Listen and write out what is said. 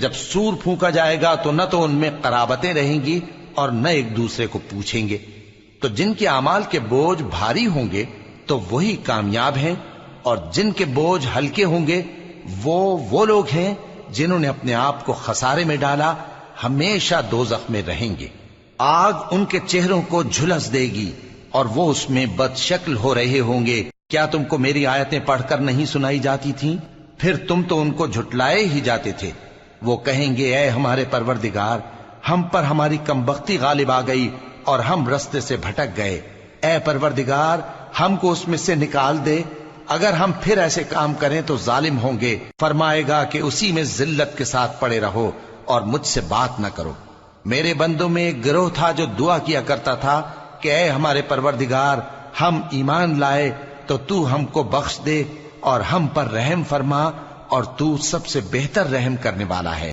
جب سور پھونکا جائے گا تو نہ تو ان میں قرابتیں رہیں گی اور نہ ایک دوسرے کو پوچھیں گے۔ تو جن کے اعمال کے بوجھ بھاری ہوں گے تو وہی کامیاب ہیں، اور جن کے بوجھ ہلکے ہوں گے وہ لوگ ہیں جنہوں نے اپنے آپ کو خسارے میں ڈالا، ہمیشہ دوزخ میں رہیں گے۔ آگ ان کے چہروں کو جھلس دے گی اور وہ اس میں بد شکل ہو رہے ہوں گے۔ کیا تم کو میری آیتیں پڑھ کر نہیں سنائی جاتی تھیں؟ پھر تم تو ان کو جھٹلائے ہی جاتے تھے۔ وہ کہیں گے اے ہمارے پروردگار، ہم پر ہماری کمبختی غالب آ گئی اور ہم رستے سے بھٹک گئے۔ اے پروردگار، ہم کو اس میں سے نکال دے، اگر ہم پھر ایسے کام کریں تو ظالم ہوں گے۔ فرمائے گا کہ اسی میں ذلت کے ساتھ پڑے رہو اور مجھ سے بات نہ کرو۔ میرے بندوں میں ایک گروہ تھا جو دعا کیا کرتا تھا کہ اے ہمارے پروردگار، ہم ایمان لائے تو ہم کو بخش دے اور ہم پر رحم فرما، اور تو سب سے بہتر رحم کرنے والا ہے۔